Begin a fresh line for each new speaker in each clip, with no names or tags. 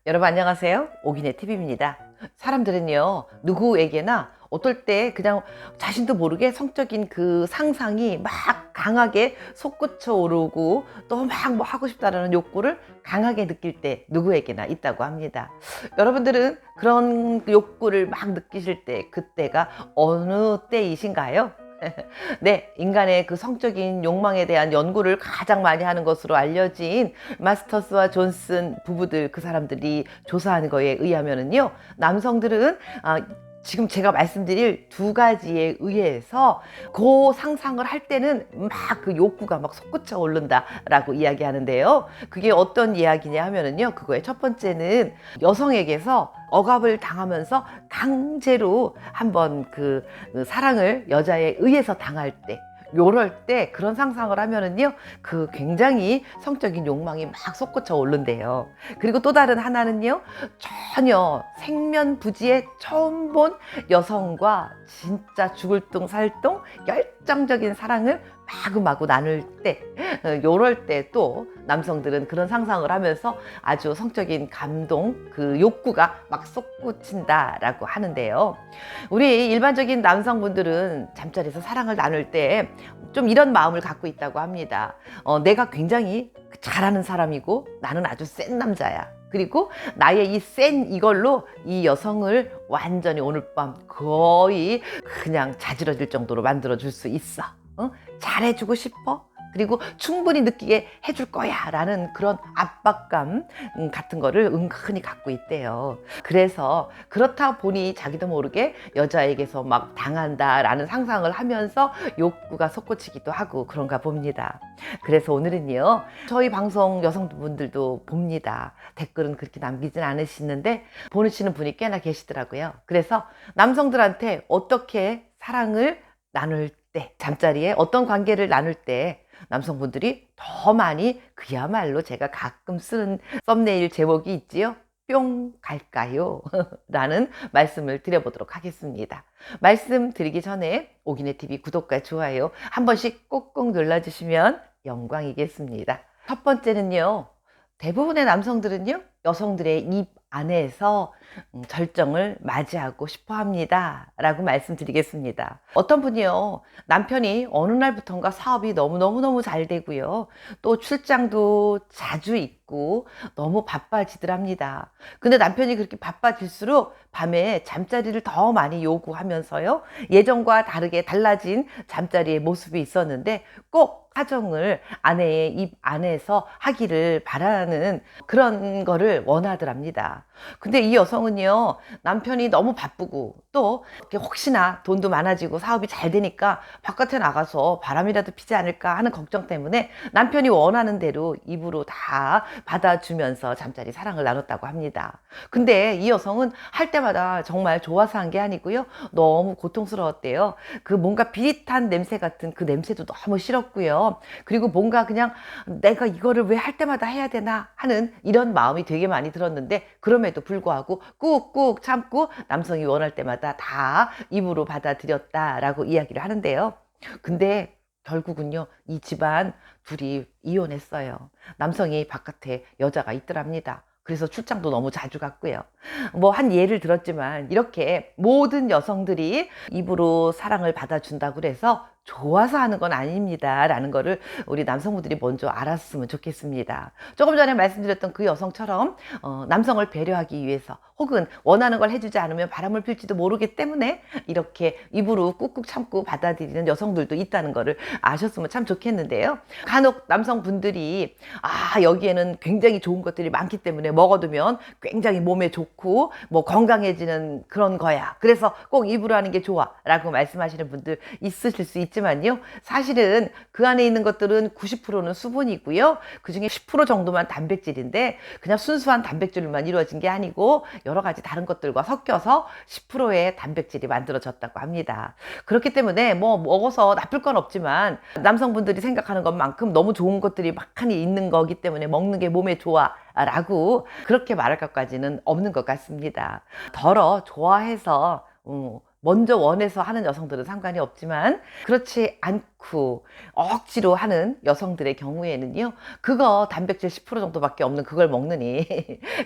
여러분 안녕하세요. 오기네 TV입니다. 사람들은요, 누구에게나 어떨 때 그냥 자신도 모르게 성적인 그 상상이 막 강하게 솟구쳐 오르고 또 막 뭐 하고 싶다라는 욕구를 강하게 느낄 때 누구에게나 있다고 합니다. 여러분들은 그런 욕구를 막 느끼실 때 그때가 어느 때이신가요? 네, 인간의 그 성적인 욕망에 대한 연구를 가장 많이 하는 것으로 알려진 마스터스와 존슨 부부들, 그 사람들이 조사한 거에 의하면은요, 남성들은 지금 제가 말씀드릴 두 가지에 의해서 그 상상을 할 때는 막 그 욕구가 막 솟구쳐 오른다라고 이야기하는데요. 그게 어떤 이야기냐 하면은요, 그거의 첫 번째는 여성에게서 억압을 당하면서 강제로 한번 그 사랑을 여자에 의해서 당할 때, 요럴 때 그런 상상을 하면은요, 그 굉장히 성적인 욕망이 막 솟구쳐 오른대요. 그리고 또 다른 하나는요, 전혀 생면부지에 처음 본 여성과 진짜 죽을 둥 살 둥 열정적인 사랑을 마구마구 나눌 때, 요럴 때 또 남성들은 그런 상상을 하면서 아주 성적인 감동, 그 욕구가 막 솟구친다라고 하는데요. 우리 일반적인 남성분들은 잠자리에서 사랑을 나눌 때 좀 이런 마음을 갖고 있다고 합니다. 내가 굉장히 잘하는 사람이고 나는 아주 센 남자야. 그리고 나의 이 센 이걸로 이 여성을 완전히 오늘 밤 거의 그냥 자지러질 정도로 만들어줄 수 있어. 잘해주고 싶어? 그리고 충분히 느끼게 해줄 거야 라는 그런 압박감 같은 거를 은근히 갖고 있대요. 그래서 그렇다 보니 자기도 모르게 여자에게서 막 당한다 라는 상상을 하면서 욕구가 솟구치기도 하고 그런가 봅니다. 그래서 오늘은요, 저희 방송 여성분들도 봅니다. 댓글은 그렇게 남기진 않으시는데 보시는 분이 꽤나 계시더라고요. 그래서 남성들한테 어떻게 사랑을 나눌 때, 잠자리에 어떤 관계를 나눌 때 남성분들이 더 많이, 그야말로 제가 가끔 쓰는 썸네일 제목이 있지요. 뿅 갈까요? 라는 말씀을 드려보도록 하겠습니다. 말씀드리기 전에 오기네TV 구독과 좋아요 한 번씩 꼭꼭 눌러주시면 영광이겠습니다. 첫 번째는요, 대부분의 남성들은요, 여성들의 입 안에서 절정을 맞이하고 싶어 합니다 라고 말씀드리겠습니다. 어떤 분이요, 남편이 어느 날부턴가 사업이 너무너무 잘 되고요, 또 출장도 자주 있고 너무 바빠지더랍니다. 근데 남편이 그렇게 바빠질수록 밤에 잠자리를 더 많이 요구하면서요, 예전과 다르게 달라진 잠자리의 모습이 있었는데 꼭 사정을 아내의 입 안에서 하기를 바라는 그런 거를 원하더랍니다. 근데 이 여성은요, 남편이 너무 바쁘고 또 혹시나 돈도 많아지고 사업이 잘 되니까 바깥에 나가서 바람이라도 피지 않을까 하는 걱정 때문에 남편이 원하는 대로 입으로 다 받아주면서 잠자리 사랑을 나눴다고 합니다. 근데 이 여성은 할 때마다 정말 좋아서 한 게 아니고요, 너무 고통스러웠대요. 그 뭔가 비릿한 냄새 같은 그 냄새도 너무 싫었고요. 그리고 뭔가 그냥 내가 이거를 왜 할 때마다 해야 되나 하는 이런 마음이 되게 많이 들었는데, 그럼에도 불구하고 꾹꾹 참고 남성이 원할 때마다 다 입으로 받아들였다라고 이야기를 하는데요. 근데 결국은요, 이 집안 둘이 이혼했어요. 남성이 바깥에 여자가 있더랍니다. 그래서 출장도 너무 자주 갔고요. 뭐 한 예를 들었지만 이렇게 모든 여성들이 입으로 사랑을 받아준다고 그래서 좋아서 하는 건 아닙니다 라는 거를 우리 남성분들이 먼저 알았으면 좋겠습니다. 조금 전에 말씀드렸던 그 여성처럼 남성을 배려하기 위해서 혹은 원하는 걸 해주지 않으면 바람을 필지도 모르기 때문에 이렇게 입으로 꾹꾹 참고 받아들이는 여성들도 있다는 거를 아셨으면 참 좋겠는데요. 간혹 남성분들이 여기에는 굉장히 좋은 것들이 많기 때문에 먹어두면 굉장히 몸에 좋고 뭐 건강해지는 그런 거야, 그래서 꼭 입으로 하는 게 좋아 라고 말씀하시는 분들 있으실 수 있지만요, 사실은 그 안에 있는 것들은 90%는 수분이고요, 그 중에 10% 정도만 단백질인데 그냥 순수한 단백질로만 이루어진 게 아니고 여러 가지 다른 것들과 섞여서 10%의 단백질이 만들어졌다고 합니다. 그렇기 때문에 뭐 먹어서 나쁠 건 없지만 남성분들이 생각하는 것만큼 너무 좋은 것들이 막하니 있는 거기 때문에 먹는 게 몸에 좋아 라고 그렇게 말할 것까지는 없는 것 같습니다. 더러 좋아해서 먼저 원해서 하는 여성들은 상관이 없지만 그렇지 않고 억지로 하는 여성들의 경우에는요, 그거 단백질 10% 정도밖에 없는 그걸 먹느니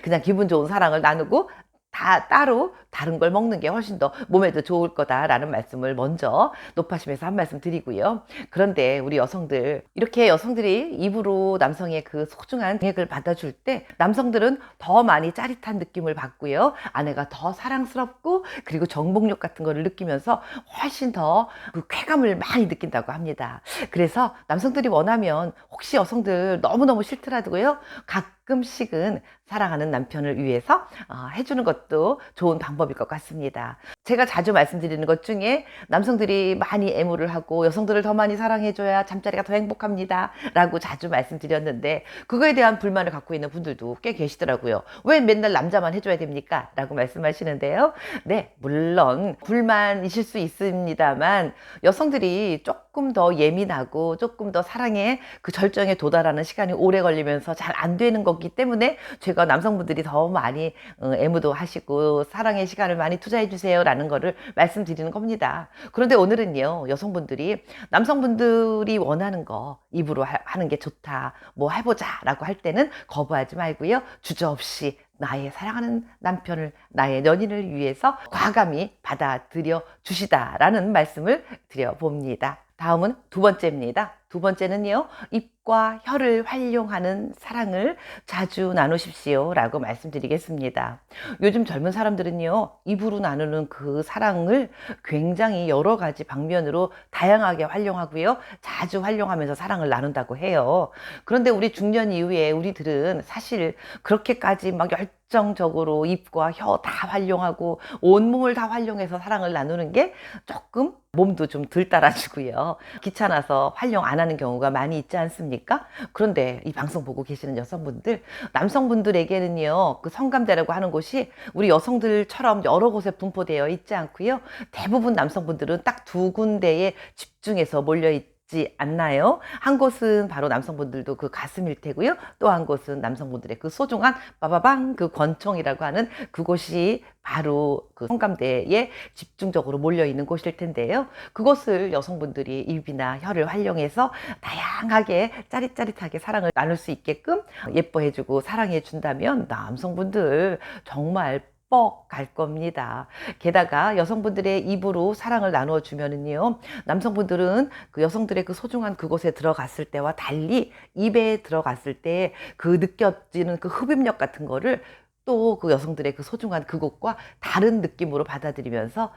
그냥 기분 좋은 사랑을 나누고 다 따로 다른 걸 먹는 게 훨씬 더 몸에도 좋을 거다라는 말씀을 먼저 높아심에서 한 말씀 드리고요. 그런데 우리 여성들, 이렇게 여성들이 입으로 남성의 그 소중한 계획을 받아줄 때 남성들은 더 많이 짜릿한 느낌을 받고요. 아내가 더 사랑스럽고 그리고 정복력 같은 거를 느끼면서 훨씬 더 그 쾌감을 많이 느낀다고 합니다. 그래서 남성들이 원하면 혹시 여성들 너무너무 싫더라도요, 가끔씩은 사랑하는 남편을 위해서 해주는 것도 좋은 방법일 것 같습니다. 제가 자주 말씀드리는 것 중에 남성들이 많이 애무를 하고 여성들을 더 많이 사랑해줘야 잠자리가 더 행복합니다 라고 자주 말씀드렸는데, 그거에 대한 불만을 갖고 있는 분들도 꽤 계시더라고요. 왜 맨날 남자만 해줘야 됩니까? 라고 말씀하시는데요. 네, 물론 불만이실 수 있습니다만 여성들이 조금 더 예민하고 조금 더 사랑의 그 절정에 도달하는 시간이 오래 걸리면서 잘 안 되는 거기 때문에 제가 남성분들이 더 많이 애무도 하시고 사랑의 시간을 많이 투자해 주세요 라는 거를 말씀드리는 겁니다. 그런데 오늘은요, 여성분들이 남성분들이 원하는 거 입으로 하는 게 좋다, 뭐 해보자 라고 할 때는 거부하지 말고요, 주저없이 나의 사랑하는 남편을, 나의 연인을 위해서 과감히 받아들여 주시다라는 말씀을 드려봅니다. 다음은 두 번째입니다. 두 번째는요, 입과 혀를 활용하는 사랑을 자주 나누십시오 라고 말씀드리겠습니다. 요즘 젊은 사람들은요, 입으로 나누는 그 사랑을 굉장히 여러 가지 방면으로 다양하게 활용하고요, 자주 활용하면서 사랑을 나눈다고 해요. 그런데 우리 중년 이후에 우리들은 사실 그렇게까지 막 열정적으로 입과 혀 다 활용하고 온몸을 다 활용해서 사랑을 나누는 게 조금 몸도 좀 덜 따라주고요, 귀찮아서 활용 안 하는 경우가 많이 있지 않습니까? 그런데 이 방송 보고 계시는 여성분들, 남성분들에게는요, 그 성감대라고 하는 곳이 우리 여성들처럼 여러 곳에 분포되어 있지 않고요, 대부분 남성분들은 딱 두 군데에 집중해서 몰려 있지 않나요? 한 곳은 바로 남성분들도 그 가슴일 테고요, 또 한 곳은 남성분들의 그 소중한 빠바방 그 권총이라고 하는 그곳이 바로 그 성감대에 집중적으로 몰려 있는 곳일 텐데요, 그것을 여성분들이 입이나 혀를 활용해서 다양하게 짜릿짜릿하게 사랑을 나눌 수 있게끔 예뻐해주고 사랑해준다면 남성분들 정말 뻑 갈 겁니다. 게다가 여성분들의 입으로 사랑을 나누어 주면은요, 남성분들은 그 여성들의 그 소중한 그곳에 들어갔을 때와 달리 입에 들어갔을 때 그 느껴지는 그 흡입력 같은 거를 또 그 여성들의 그 소중한 그곳과 다른 느낌으로 받아들이면서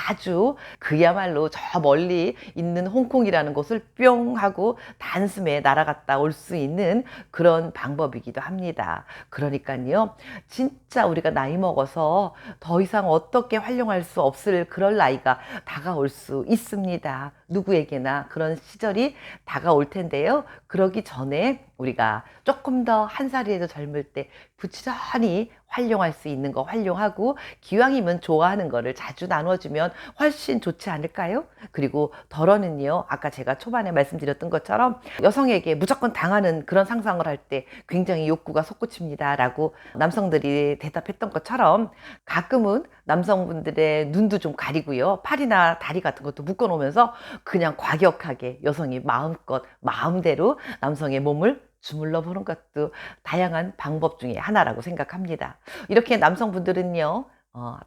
아주 그야말로 저 멀리 있는 홍콩이라는 곳을 뿅 하고 단숨에 날아갔다 올 수 있는 그런 방법이기도 합니다. 그러니까요, 진짜 우리가 나이 먹어서 더 이상 어떻게 활용할 수 없을 그런 나이가 다가올 수 있습니다. 누구에게나 그런 시절이 다가올 텐데요, 그러기 전에 우리가 조금 더 한 살이라도 젊을 때 부지런히 활용할 수 있는 거 활용하고 기왕이면 좋아하는 거를 자주 나눠주면 훨씬 좋지 않을까요? 그리고 덜어는요, 아까 제가 초반에 말씀드렸던 것처럼 여성에게 무조건 당하는 그런 상상을 할 때 굉장히 욕구가 솟구칩니다 라고 남성들이 대답했던 것처럼 가끔은 남성분들의 눈도 좀 가리고요, 팔이나 다리 같은 것도 묶어 놓으면서 그냥 과격하게 여성이 마음껏 마음대로 남성의 몸을 주물러 보는 것도 다양한 방법 중에 하나라고 생각합니다. 이렇게 남성분들은요,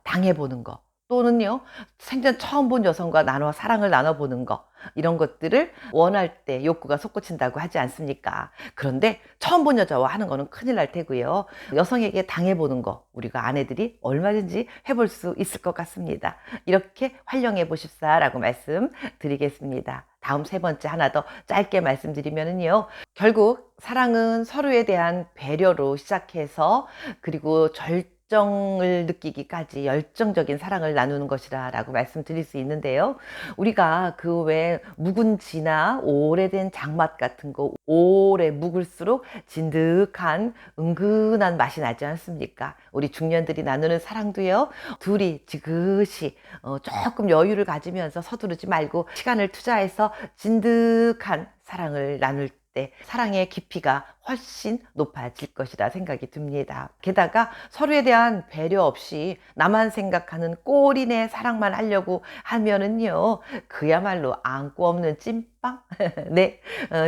당해보는 거, 또는요, 생전 처음 본 여성과 사랑을 나눠보는 거, 이런 것들을 원할 때 욕구가 솟구친다고 하지 않습니까? 그런데 처음 본 여자와 하는 거는 큰일 날 테고요, 여성에게 당해보는 거 우리가 아내들이 얼마든지 해볼 수 있을 것 같습니다. 이렇게 활용해 보십사라고 말씀드리겠습니다. 다음 세 번째 하나 더 짧게 말씀드리면요, 결국 사랑은 서로에 대한 배려로 시작해서 그리고 절정을 느끼기까지 열정적인 사랑을 나누는 것이라 라고 말씀드릴 수 있는데요, 우리가 그 외 묵은지나 오래된 장맛 같은 거 오래 묵을수록 진득한 은근한 맛이 나지 않습니까? 우리 중년들이 나누는 사랑도요, 둘이 지그시 조금 여유를 가지면서 서두르지 말고 시간을 투자해서 진득한 사랑을 나눌 때 사랑의 깊이가 훨씬 높아질 것이라 생각이 듭니다. 게다가 서로에 대한 배려 없이 나만 생각하는 꼬리내 사랑만 하려고 하면은요, 그야말로 안고 없는 찐빵? 네,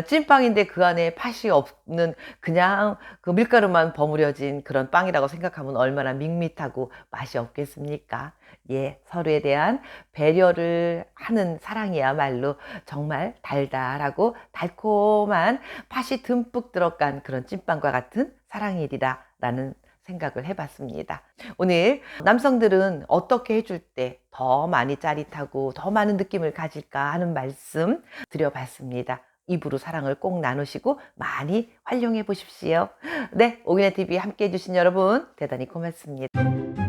찐빵인데 그 안에 팥이 없는 그냥 그 밀가루만 버무려진 그런 빵이라고 생각하면 얼마나 밋밋하고 맛이 없겠습니까? 예, 서로에 대한 배려를 하는 사랑이야말로 정말 달달하고 달콤한 팥이 듬뿍 들어간 그런 찐빵과 같은 사랑이리라 라는 생각을 해봤습니다. 오늘 남성들은 어떻게 해줄 때 더 많이 짜릿하고 더 많은 느낌을 가질까 하는 말씀 드려봤습니다. 입으로 사랑을 꼭 나누시고 많이 활용해 보십시오. 네, 오기네 TV 함께 해주신 여러분 대단히 고맙습니다.